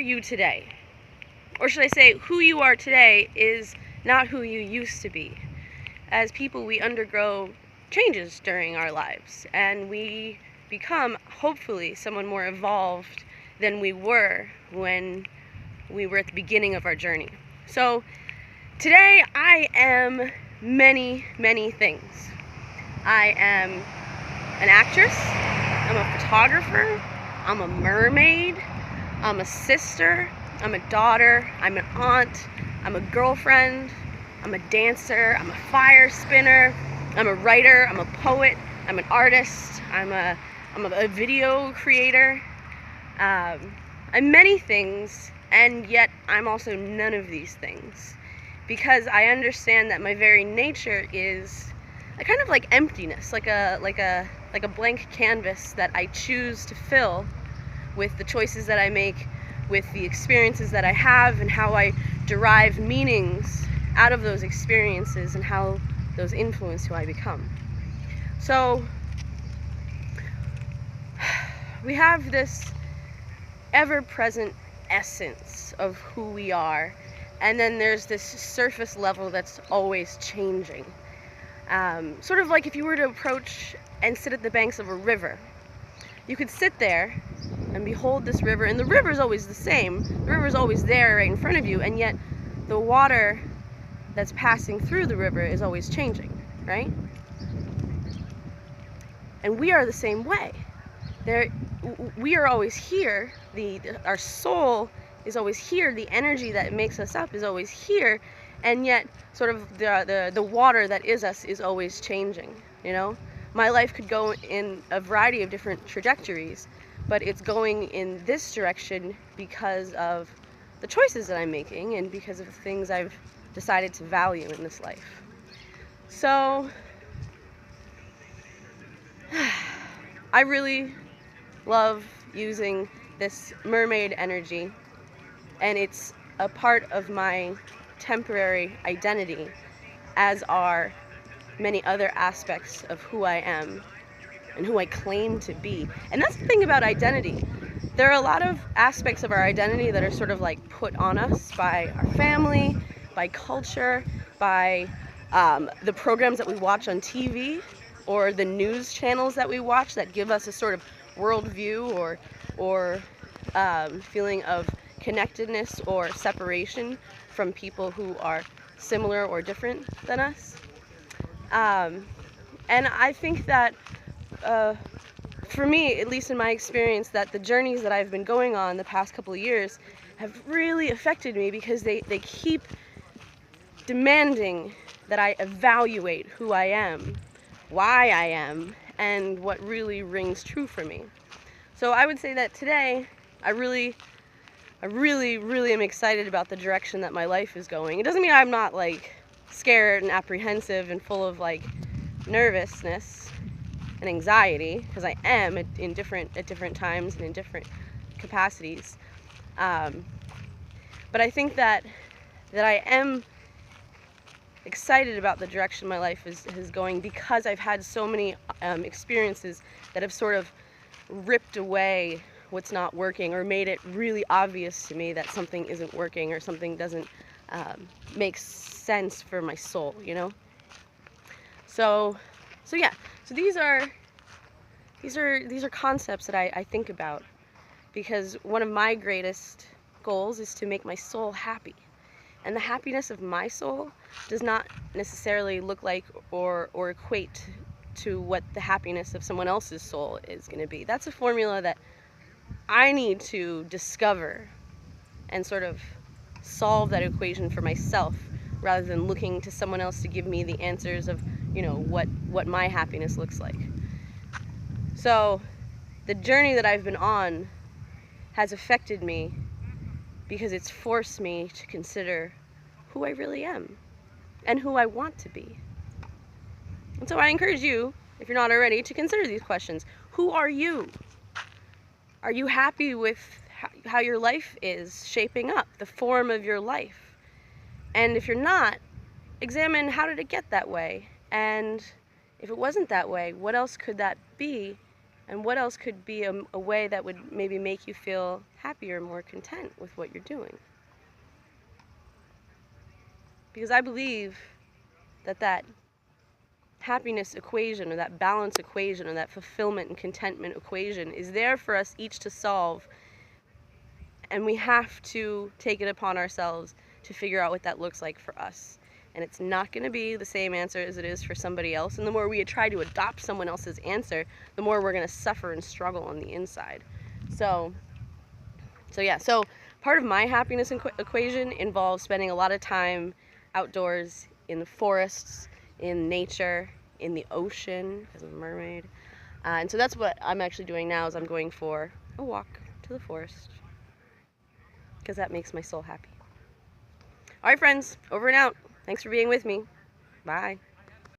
you today? Or should I say, who you are today is not who you used to be. As people, we undergo changes during our lives, and we become, hopefully, someone more evolved than we were when we were at the beginning of our journey. So today I am many, many things. I am an actress, I'm a photographer, I'm a mermaid, I'm a sister, I'm a daughter, I'm an aunt, I'm a girlfriend, I'm a dancer, I'm a fire spinner, I'm a writer, I'm a poet, I'm an artist, I'm a video creator. I'm many things, and yet I'm also none of these things, because I understand that my very nature is a kind of like emptiness, like a blank canvas that I choose to fill with the choices that I make, with the experiences that I have, and how I derive meanings out of those experiences and how those influence who I become. So we have this ever-present essence of who we are, and then there's this surface level that's always changing. Sort of like if you were to approach and sit at the banks of a river. You could sit there and behold this river, and the river is always the same. The river is always there right in front of you, and yet the water that's passing through the river is always changing, right? And we are the same way. We are always here. Our soul is always here. The energy that makes us up is always here, and yet sort of the water that is us is always changing. You know, my life could go in a variety of different trajectories, but it's going in this direction because of the choices that I'm making and because of the things I've decided to value in this life. So I really love using this mermaid energy, and it's a part of my temporary identity, as are many other aspects of who I am and who I claim to be. And that's the thing about identity. There are a lot of aspects of our identity that are sort of like put on us by our family, by culture, by the programs that we watch on TV, or the news channels that we watch that give us a sort of worldview or feeling of connectedness or separation from people who are similar or different than us. And I think that for me, at least in my experience, that the journeys that I've been going on the past couple of years have really affected me, because they keep demanding that I evaluate who I am, why I am, and what really rings true for me. So I would say that today, I really am excited about the direction that my life is going. It doesn't mean I'm not like scared and apprehensive and full of like nervousness and anxiety, because I am at different times and in different capacities. But I think that I am excited about the direction my life is going, because I've had so many experiences that have sort of ripped away what's not working, or made it really obvious to me that something isn't working or something doesn't make sense for my soul, you know? So yeah. So these are concepts that I think about, because one of my greatest goals is to make my soul happy. And the happiness of my soul does not necessarily look like or equate to what the happiness of someone else's soul is going to be. That's a formula that I need to discover and sort of solve that equation for myself, rather than looking to someone else to give me the answers of, you know, what my happiness looks like. So the journey that I've been on has affected me, because it's forced me to consider who I really am and who I want to be. And so I encourage you, if you're not already, to consider these questions. Who are you? Are you happy with how your life is shaping up, the form of your life? And if you're not, examine, how did it get that way? And if it wasn't that way, what else could that be And what else could be a way that would maybe make you feel happier, more content with what you're doing? Because I believe that that happiness equation, or that balance equation, or that fulfillment and contentment equation is there for us each to solve, and we have to take it upon ourselves to figure out what that looks like for us. And it's not going to be the same answer as it is for somebody else, and the more we try to adopt someone else's answer, the more we're going to suffer and struggle on the inside. So part of my happiness equation involves spending a lot of time outdoors, in the forests, in nature, in the ocean, because I'm a mermaid. And so that's what I'm actually doing now, is I'm going for a walk to the forest, because that makes my soul happy. All right, friends, over and out. Thanks for being with me. Bye.